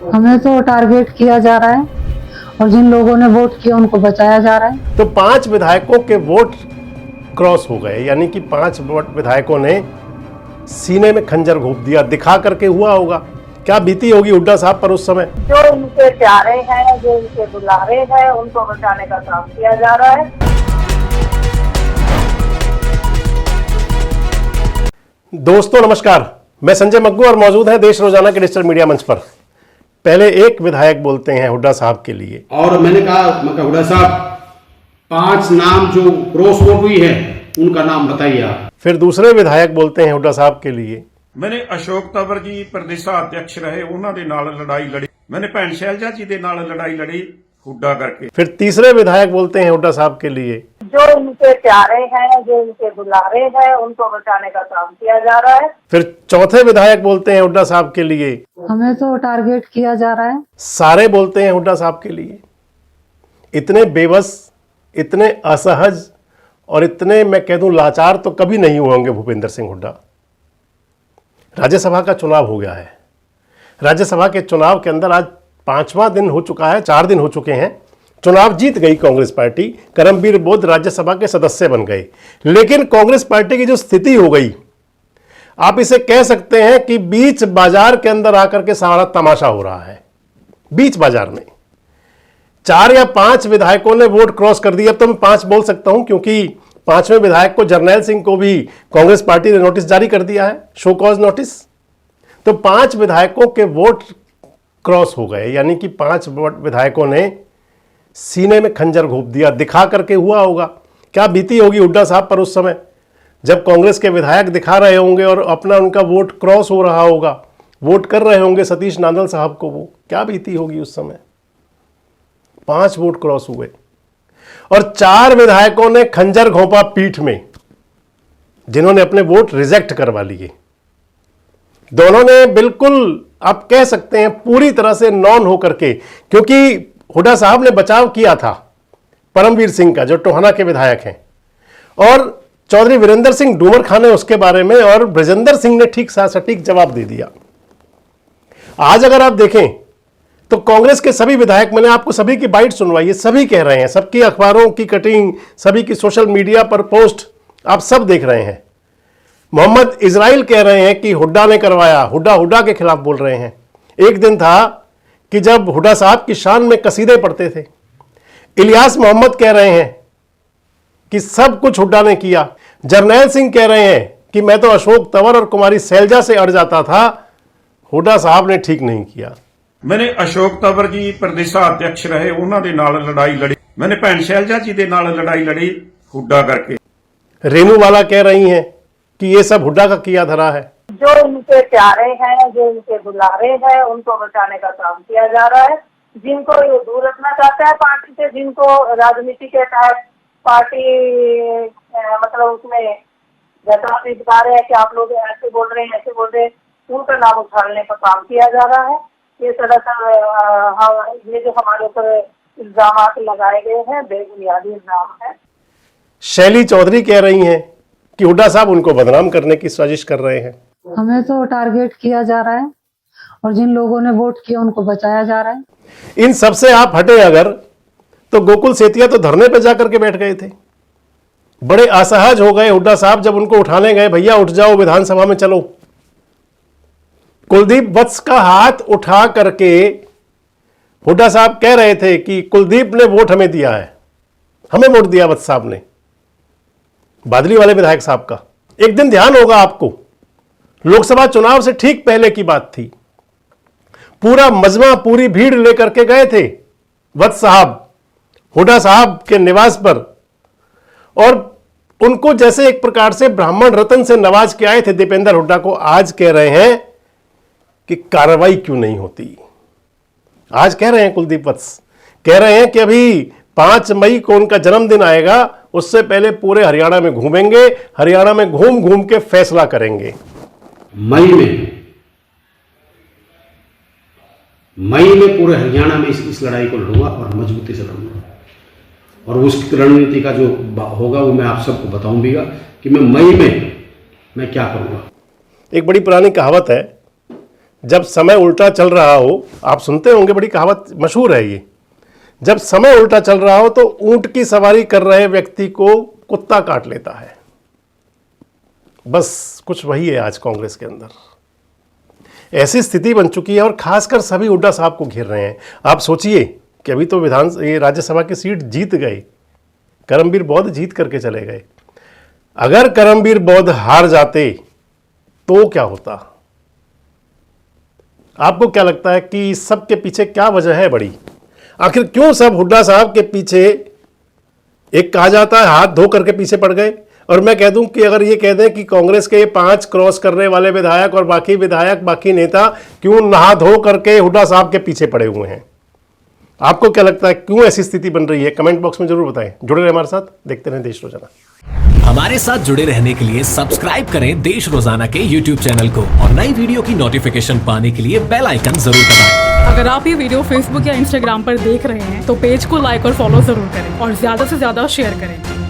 हमें तो टारगेट किया जा रहा है और जिन लोगों ने वोट किया उनको बचाया जा रहा है। तो 5 विधायकों के वोट क्रॉस हो गए, यानी कि 5 विधायकों ने सीने में खंजर घोंप दिया। दिखा करके हुआ होगा, क्या बीती होगी हुड्डा साहब पर उस समय। जो उनके प्यारे हैं, जो उनके दुलारे हैं, उनको बचाने का काम किया जा रहा है। दोस्तों नमस्कार, मैं संजय मग्गू और मौजूद है देश रोजाना के डिजिटल मीडिया मंच पर। पहले एक विधायक बोलते हैं हुड्डा साहब के लिए, और मैंने कहा हुड्डा साहब 5 नाम जो क्रॉस वोट हुई है उनका नाम बताइए आप। फिर दूसरे विधायक बोलते हैं हुड्डा साहब के लिए, मैंने अशोक तंवर जी प्रदेशा अध्यक्ष रहे, उन्होंने दे नाल लड़ाई लड़ी। मैंने भैन शैलजा जी दे नाल लड़ाई लड़ी हुड्डा करके। फिर तीसरे विधायक बोलते हैं हुड्डा साहब के लिए, जो उनके प्यारे हैं, जो उनके दुलारे हैं, उनको बचाने का काम किया जा रहा है। फिर चौथे विधायक बोलते हैं हुड्डा साहब के लिए, हमें तो टारगेट किया जा रहा है। सारे बोलते हैं हुड्डा साहब के लिए। इतने बेबस, इतने असहज और इतने मैं कह दूं लाचार तो कभी नहीं हुए होंगे भूपेंद्र सिंह हुड्डा। राज्यसभा का चुनाव हो गया है। राज्यसभा के चुनाव के अंदर आज 5वां दिन हो चुका है, 4 दिन हो चुके हैं। चुनाव जीत गई कांग्रेस पार्टी, करमबीर बोध राज्यसभा के सदस्य बन गए। लेकिन कांग्रेस पार्टी की जो स्थिति हो गई, आप इसे कह सकते हैं कि बीच बाजार के अंदर आकर के सारा तमाशा हो रहा है। बीच बाजार में 4 या 5 विधायकों ने वोट क्रॉस कर दिया। अब तो मैं 5 बोल सकता हूं क्योंकि 5वें विधायक को, जर्नैल सिंह को भी कांग्रेस पार्टी ने नोटिस जारी कर दिया है, शो कॉज नोटिस। तो 5 विधायकों के वोट क्रॉस हो गए, यानी कि 5 विधायकों ने सीने में खंजर घोंप दिया। दिखा करके हुआ होगा, क्या बीती होगी हुड्डा साहब पर उस समय जब कांग्रेस के विधायक दिखा रहे होंगे और अपना उनका वोट क्रॉस हो रहा होगा, वोट कर रहे होंगे सतीश नांदल साहब को, वो क्या बीती होगी उस समय। 5 वोट क्रॉस हुए और 4 विधायकों ने खंजर घोंपा पीठ में, जिन्होंने अपने वोट रिजेक्ट करवा लिए। दोनों ने बिल्कुल आप कह सकते हैं पूरी तरह से नॉन होकर के, क्योंकि हुड्डा साहब ने बचाव किया था परमवीर सिंह का, जो टोहाना के विधायक हैं, और चौधरी वीरेंद्र सिंह डूमर खां ने उसके बारे में, और ब्रजेंद्र सिंह ने ठीक सटीक जवाब दे दिया। आज अगर आप देखें तो कांग्रेस के सभी विधायक, मैंने आपको सभी की बाइट सुनवाई है, सभी कह रहे हैं, सबकी अखबारों की कटिंग, सभी की सोशल मीडिया पर पोस्ट आप सब देख रहे हैं। मोहम्मद इजराइल कह रहे हैं कि हुड्डा ने करवाया, हुड्डा के खिलाफ बोल रहे हैं। एक दिन था कि जब हुड्डा साहब की शान में कसीदे पढ़ते थे। इलियास मोहम्मद कह रहे हैं कि सब कुछ हुड्डा ने किया। जर्नैल सिंह कह रहे हैं कि मैं तो अशोक तंवर और कुमारी शैलजा से अड़ जाता था, हुड्डा साहब ने ठीक नहीं किया। मैंने अशोक तंवर जी प्रदेशा अध्यक्ष रहे, उन्होंने दे नाल लड़ाई लड़ी। मैंने भैन शैलजा जी दे नाल लड़ाई लड़ी हुड्डा करके। रेनू वाला कह रही हैं कि ये सब हुड्डा का किया धरा है। जो उनके प्यारे हैं, जो उनके दुलारे हैं, उनको बचाने का काम किया जा रहा है। जिनको ये दूर रखना चाहता है पार्टी से, जिनको राजनीति के तहत पार्टी मतलब उसमें जताते दिखा रहे हैं कि आप लोग ऐसे बोल रहे हैं, ऐसे बोल रहे हैं, उनका नाम उछालने का काम किया जा रहा है। ये दरअसल ये जो हमारे ऊपर इल्जाम लगाए गए हैं, बेबुनियादी इल्जाम है। शैली चौधरी कह रही हैं कि हुड्डा साहब उनको बदनाम करने की साजिश कर रहे हैं। हमें तो टारगेट किया जा रहा है और जिन लोगों ने वोट किया उनको बचाया जा रहा है। इन सबसे आप हटे अगर, तो गोकुल सेतिया तो धरने पे जाकर के बैठ गए थे। बड़े असहज हो गए हुड्डा साहब जब उनको उठाने गए, भैया उठ जाओ, विधानसभा में चलो। कुलदीप वत्स का हाथ उठा करके हुड्डा साहब कह रहे थे कि कुलदीप ने वोट हमें दिया है, हमें वोट दिया वत्स साहब ने, बादली वाले विधायक साहब का। एक दिन ध्यान होगा आपको, लोकसभा चुनाव से ठीक पहले की बात थी। पूरा मजमा, पूरी भीड़ लेकर के गए थे वत्स साहब हुड्डा साहब के निवास पर, और उनको जैसे एक प्रकार से ब्राह्मण रत्न से नवाज के आए थे दीपेंद्र हुड्डा को। आज कह रहे हैं कि कार्रवाई क्यों नहीं होती। आज कह रहे हैं कुलदीप वत्स, कह रहे हैं कि अभी 5 मई को उनका जन्मदिन आएगा, उससे पहले पूरे हरियाणा में घूमेंगे, हरियाणा में घूम घूम के फैसला करेंगे। मई में पूरे हरियाणा में इस लड़ाई को लड़ूंगा और मजबूती से लड़ूंगा, और उस रणनीति का जो होगा वो मैं आप सबको बताऊंगा कि मैं मई में मैं क्या करूंगा। एक बड़ी पुरानी कहावत है जब समय उल्टा चल रहा हो, आप सुनते होंगे, बड़ी कहावत मशहूर है ये, जब समय उल्टा चल रहा हो तो ऊंट की सवारी कर रहे व्यक्ति को कुत्ता काट लेता है। बस कुछ वही है आज कांग्रेस के अंदर। ऐसी स्थिति बन चुकी है और खासकर सभी हुड्डा साहब को घेर रहे हैं। आप सोचिए कि अभी तो ये राज्यसभा की सीट जीत गए, करमबीर बौद्ध जीत करके चले गए। अगर करमबीर बौद्ध हार जाते तो क्या होता? आपको क्या लगता है कि इस सब के पीछे क्या वजह है बड़ी? आखिर क्यों सब हुड्डा साहब के पीछे, एक कहा जाता है हाथ धो करके पीछे पड़ गए, और मैं कह दूं कि अगर ये कह दें कि कांग्रेस के 5 क्रॉस करने वाले विधायक और बाकी विधायक, बाकी नेता क्यों नहा धो करके हुड्डा साहब के पीछे पड़े हुए हैं? आपको क्या लगता है क्यों ऐसी स्थिति बन रही है? कमेंट बॉक्स में जरूर बताएं। जुड़े रहे हमारे साथ, देखते रहें देश रोजाना। हमारे साथ जुड़े रहने के लिए सब्सक्राइब करें देश रोजाना के YouTube चैनल को और नई वीडियो की नोटिफिकेशन पाने के लिए बेल आइकन जरूर दबाएं। अगर आप ये वीडियो Facebook या Instagram पर देख रहे हैं तो पेज को लाइक और फॉलो जरूर करें और ज्यादा से ज्यादा शेयर करें।